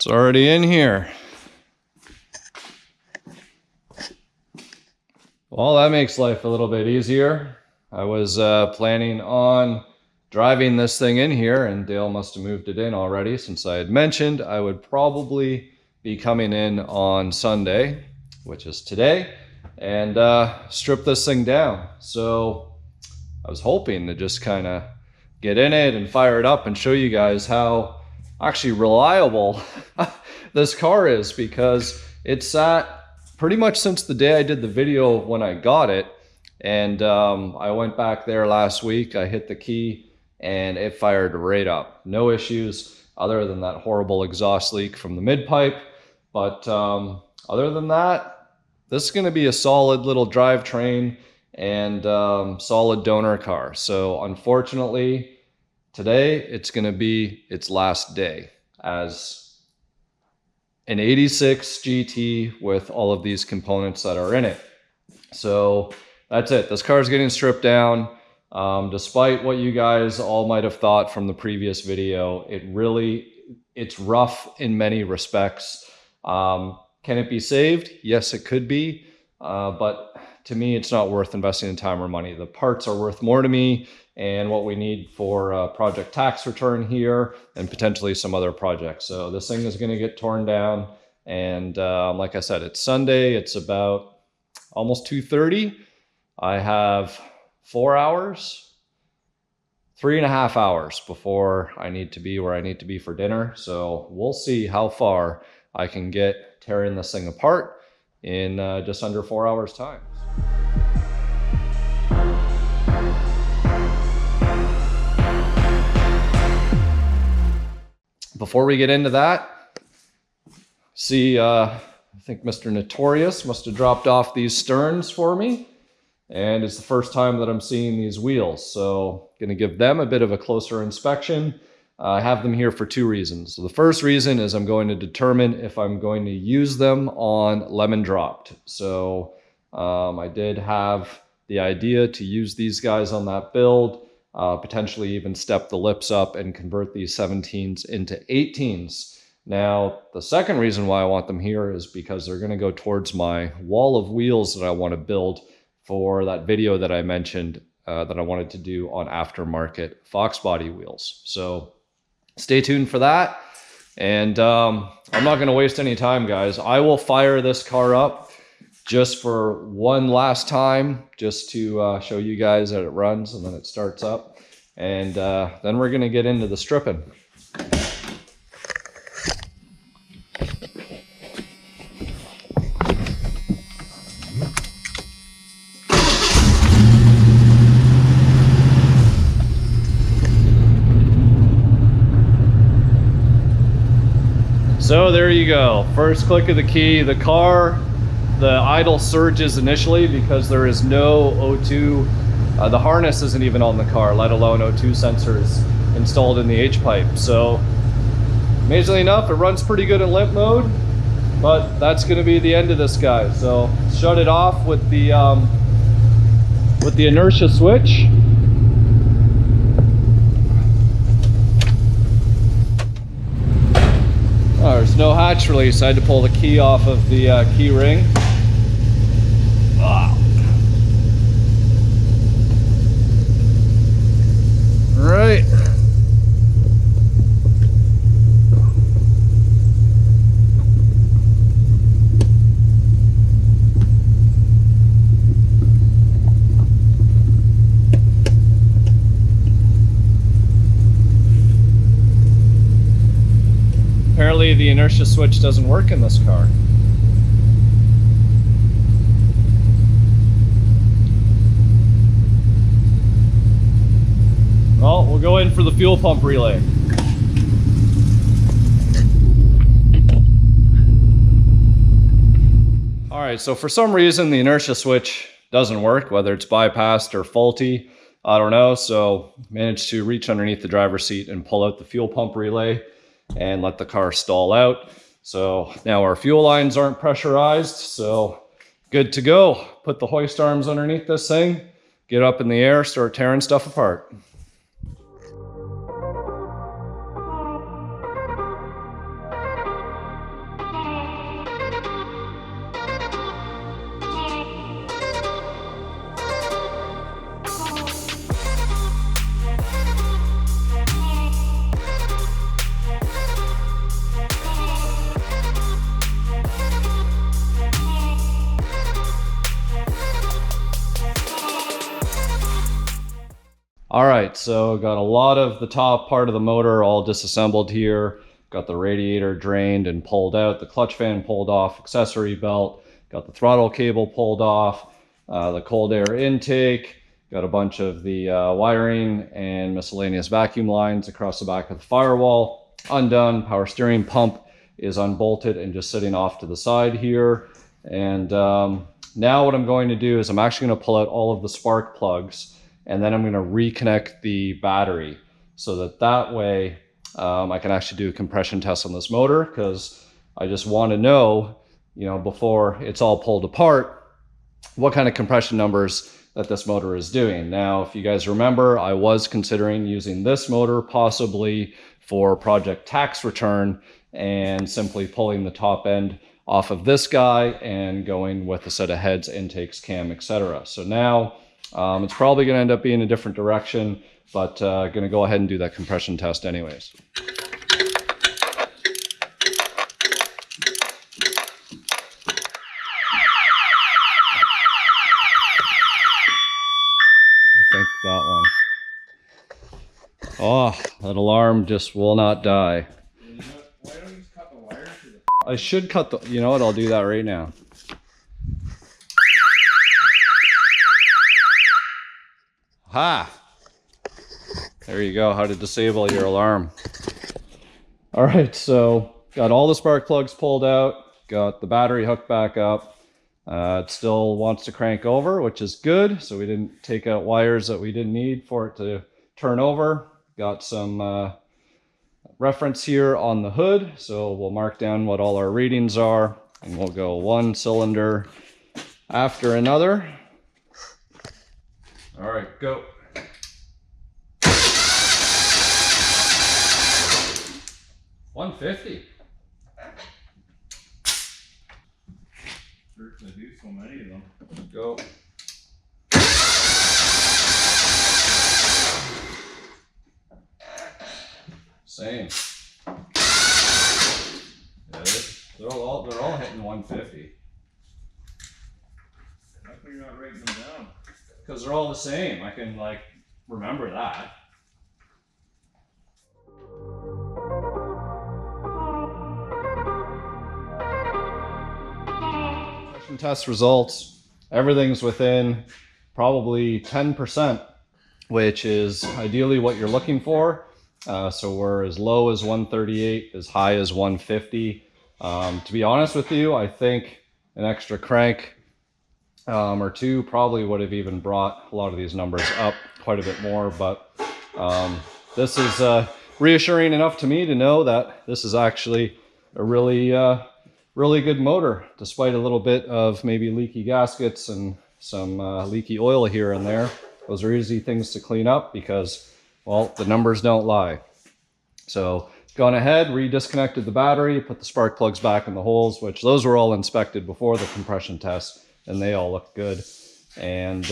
It's already in here. Well, that makes life a little bit easier. I was planning on driving this thing in here, and Dale must have moved it in already, since I had mentioned I would probably be coming in on Sunday, which is today, and strip this thing down. So I was hoping to just kind of get in it and fire it up and show you guys how actually reliable this car is, because it sat pretty much since the day I did the video when I got it. And I went back there last week, I hit the key, and it fired right up. No issues other than that horrible exhaust leak from the mid pipe. But other than that, this is going to be a solid little drivetrain and solid donor car. So unfortunately, today it's going to be its last day as an 86 GT with all of these components that are in it. So that's it. This car is getting stripped down. Despite what you guys all might have thought from the previous video, it's rough in many respects. Can it be saved? Yes, it could be. But to me, it's not worth investing in time or money. The parts are worth more to me, and what we need for project tax return here and potentially some other projects. So this thing is going to get torn down. And like I said, it's Sunday. It's about almost 2:30. I have 4 hours, 3.5 hours before I need to be where I need to be for dinner. So we'll see how far I can get tearing this thing apart in just under 4 hours time. Before we get into that, see, I think Mr. Notorious must have dropped off these sterns for me. And it's the first time that I'm seeing these wheels. So going to give them a bit of a closer inspection. I have them here for two reasons. So the first reason is I'm going to determine if I'm going to use them on lemon dropped. So I did have the idea to use these guys on that build, potentially even step the lips up and convert these 17s into 18s. Now, the second reason why I want them here is because they're going to go towards my wall of wheels that I want to build for that video that I mentioned that I wanted to do on aftermarket foxbody wheels. So stay tuned for that. And I'm not going to waste any time, guys. I will fire this car up just for one last time, just to show you guys that it runs and then it starts up. And then we're going to get into the stripping. So there you go. First click of the key. The idle surges initially because there is no O2. The harness isn't even on the car, let alone O2 sensors installed in the H-pipe. So amazingly enough, it runs pretty good in limp mode, but that's going to be the end of this guy. So shut it off with the inertia switch. Oh, there's no hatch release. I had to pull the key off of the key ring. Oh. All right. Apparently the inertia switch doesn't work in this car. Well, we'll go in for the fuel pump relay. All right, so for some reason the inertia switch doesn't work, whether it's bypassed or faulty, I don't know. So managed to reach underneath the driver's seat and pull out the fuel pump relay and let the car stall out. So now our fuel lines aren't pressurized, so good to go. Put the hoist arms underneath this thing, get up in the air, start tearing stuff apart. All right, so got a lot of the top part of the motor all disassembled here. Got the radiator drained and pulled out, the clutch fan pulled off, accessory belt, got the throttle cable pulled off, the cold air intake, got a bunch of the wiring and miscellaneous vacuum lines across the back of the firewall undone. Power steering pump is unbolted and just sitting off to the side here. And now what I'm going to do is I'm actually going to pull out all of the spark plugs, and then I'm going to reconnect the battery so that way I can actually do a compression test on this motor, because I just want to know, before it's all pulled apart, what kind of compression numbers that this motor is doing. Now, if you guys remember, I was considering using this motor possibly for project tax return and simply pulling the top end off of this guy and going with a set of heads, intakes, cam, etc. So now it's probably going to end up being a different direction, but going to go ahead and do that compression test anyways. I think that one. Oh, that alarm just will not die. Why don't you just cut the wire to the... I should cut the, you know what, I'll do that right now. Ha! There you go, how to disable your alarm. All right, so got all the spark plugs pulled out, got the battery hooked back up. It still wants to crank over, which is good. So we didn't take out wires that we didn't need for it to turn over. Got some reference here on the hood. So we'll mark down what all our readings are, and we'll go one cylinder after another. All right, go. $150. To do so many of them. Go. Same. Yeah, they're all hitting 150. How come you're not writing them down? Because they're all the same. I can remember that. Test results, everything's within probably 10%, which is ideally what you're looking for. So we're as low as 138, as high as 150. To be honest with you, I think an extra crank or two probably would have even brought a lot of these numbers up quite a bit more, but this is reassuring enough to me to know that this is actually a really good motor, despite a little bit of maybe leaky gaskets and some leaky oil here and there. Those are easy things to clean up because, well, the numbers don't lie. So gone ahead, re-disconnected the battery, put the spark plugs back in the holes, which those were all inspected before the compression test, and they all look good. And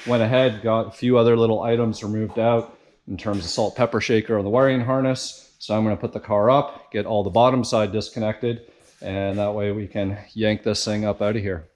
went ahead, got a few other little items removed out in terms of salt pepper shaker on the wiring harness. So I'm going to put the car up, get all the bottom side disconnected, and that way we can yank this thing up out of here.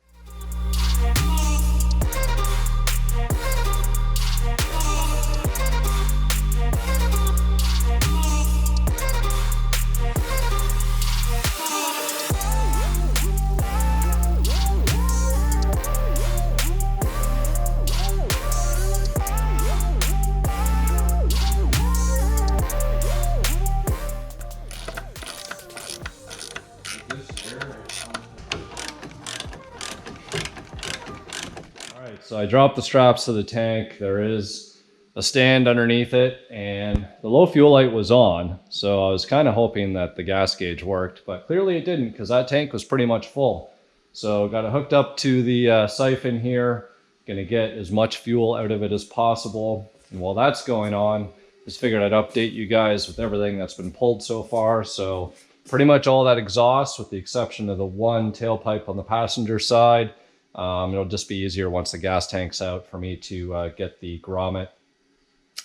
So I dropped the straps to the tank. There is a stand underneath it, and the low fuel light was on. So I was kind of hoping that the gas gauge worked, but clearly it didn't because that tank was pretty much full. So got it hooked up to the siphon here. Gonna get as much fuel out of it as possible. And while that's going on, just figured I'd update you guys with everything that's been pulled so far. So pretty much all that exhaust, with the exception of the one tailpipe on the passenger side. It'll just be easier once the gas tank's out for me to get the grommet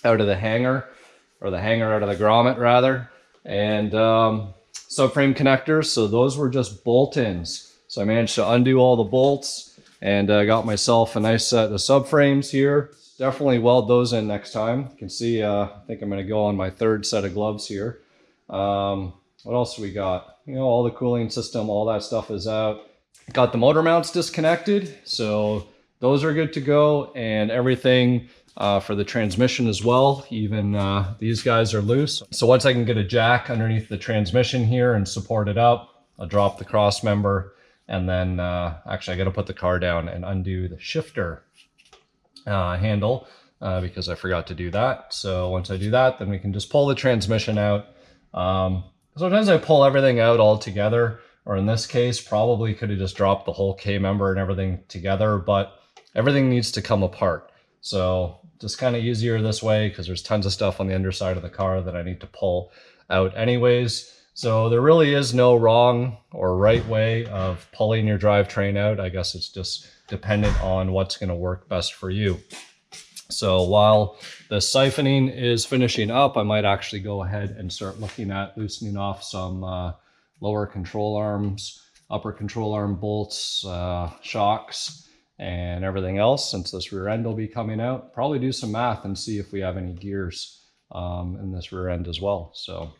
out of the hanger, or the hanger out of the grommet rather. And subframe connectors, so those were just bolt-ins. So I managed to undo all the bolts and got myself a nice set of subframes here. definitely weld those in next time. You can see, I think I'm going to go on my third set of gloves here. What else do we got? You know, all the cooling system, all that stuff is out. Got the motor mounts disconnected, so those are good to go, and everything for the transmission as well. Even these guys are loose. So once I can get a jack underneath the transmission here and support it up, I'll drop the cross member, and then actually I got to put the car down and undo the shifter handle because I forgot to do that. So once I do that, then we can just pull the transmission out. Sometimes I pull everything out all together, or in this case, probably could have just dropped the whole K member and everything together, but everything needs to come apart. So just kind of easier this way because there's tons of stuff on the underside of the car that I need to pull out anyways. So there really is no wrong or right way of pulling your drivetrain out. I guess it's just dependent on what's going to work best for you. So while the siphoning is finishing up, I might actually go ahead and start looking at loosening off some lower control arms, upper control arm bolts, shocks, and everything else, since this rear end will be coming out. Probably do some math and see if we have any gears in this rear end as well. So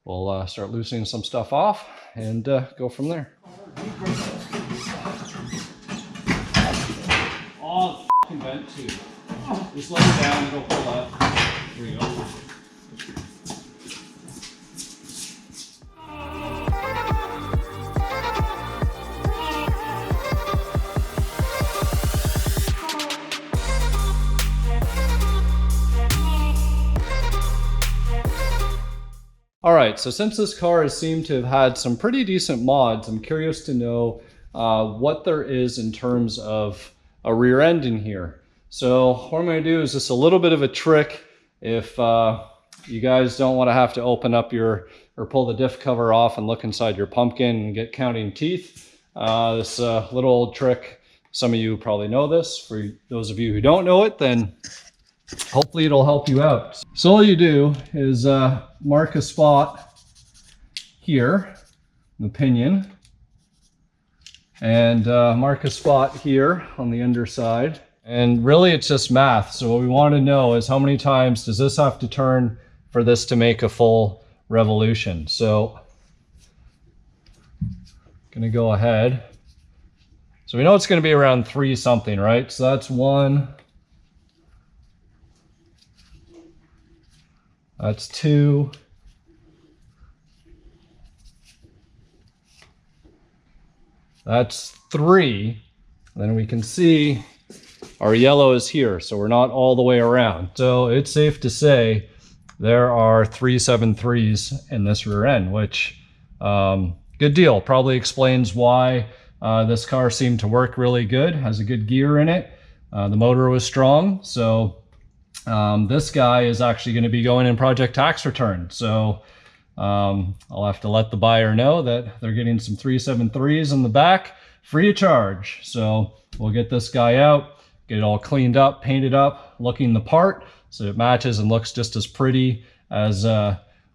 we'll start loosening some stuff off and go from there. Oh, the vent too. Just let it down and go pull that. There we go. All right, so since this car has seemed to have had some pretty decent mods, I'm curious to know what there is in terms of a rear end in here. So what I'm going to do is just a little bit of a trick. If you guys don't want to have to open up or pull the diff cover off and look inside your pumpkin and get counting teeth, this little old trick, some of you probably know this. For those of you who don't know it, then hopefully it'll help you out. So all you do is mark a spot here, the pinion, and mark a spot here on the underside. And really it's just math. So what we want to know is how many times does this have to turn for this to make a full revolution. So I'm going to go ahead. So we know it's going to be around 3 something, right? So that's 1. That's 2. That's 3. And then we can see our yellow is here, so we're not all the way around. So it's safe to say there are 373s in this rear end, which good deal. Probably explains why this car seemed to work really good. Has a good gear in it. The motor was strong. So this guy is actually going to be going in project tax return. So I'll have to let the buyer know that they're getting some 373s in the back free of charge. So we'll get this guy out, get it all cleaned up, painted up, looking the part, so it matches and looks just as pretty as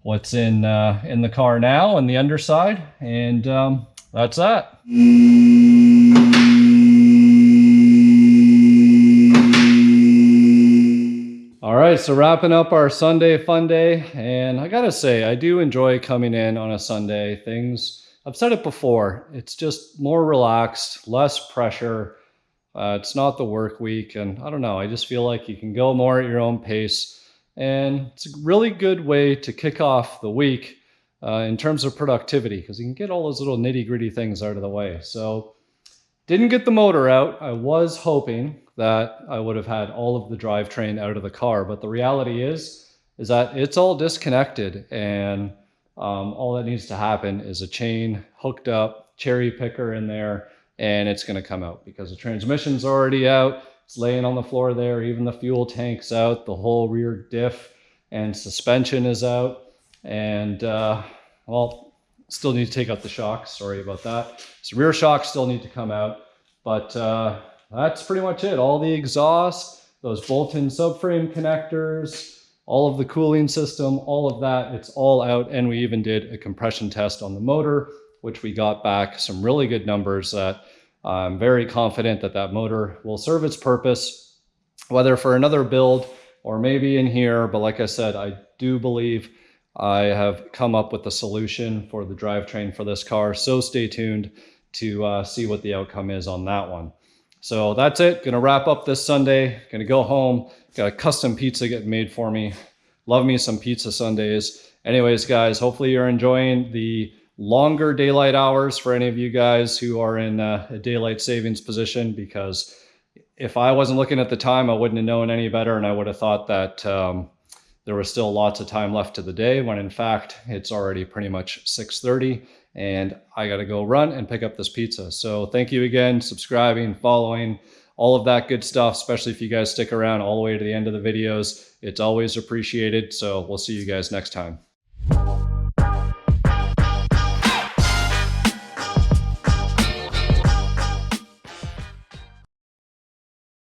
what's in the car now and the underside. And that's that. All right, so wrapping up our Sunday fun day, and I gotta say, I do enjoy coming in on a Sunday. I've said it before, it's just more relaxed, less pressure. It's not the work week, and I don't know, I just feel like you can go more at your own pace, and it's a really good way to kick off the week in terms of productivity, because you can get all those little nitty-gritty things out of the way. So didn't get the motor out. I was hoping that I would have had all of the drivetrain out of the car, but the reality is that it's all disconnected, and all that needs to happen is a chain hooked up, cherry picker in there, and it's going to come out because the transmission's already out. It's laying on the floor there. Even the fuel tank's out. The whole rear diff and suspension is out. And well, still need to take out the shocks. Sorry about that. So rear shocks still need to come out, but that's pretty much it. All the exhaust, those bolt-in subframe connectors, all of the cooling system, all of that, it's all out. And we even did a compression test on the motor, which we got back some really good numbers that I'm very confident that that motor will serve its purpose whether for another build or maybe in here. But like I said, I do believe I have come up with the solution for the drivetrain for this car. So stay tuned to see what the outcome is on that one. So that's it. Gonna wrap up this Sunday. Gonna go home. Got a custom pizza getting made for me. Love me some pizza Sundays. Anyways, guys, hopefully you're enjoying the longer daylight hours for any of you guys who are in a daylight savings position, because if I wasn't looking at the time, I wouldn't have known any better, and I would have thought that there was still lots of time left to the day, when in fact it's already pretty much 6:30 and I got to go run and pick up this pizza. So thank you again, subscribing, following, all of that good stuff, especially if you guys stick around all the way to the end of the videos. It's always appreciated. So we'll see you guys next time.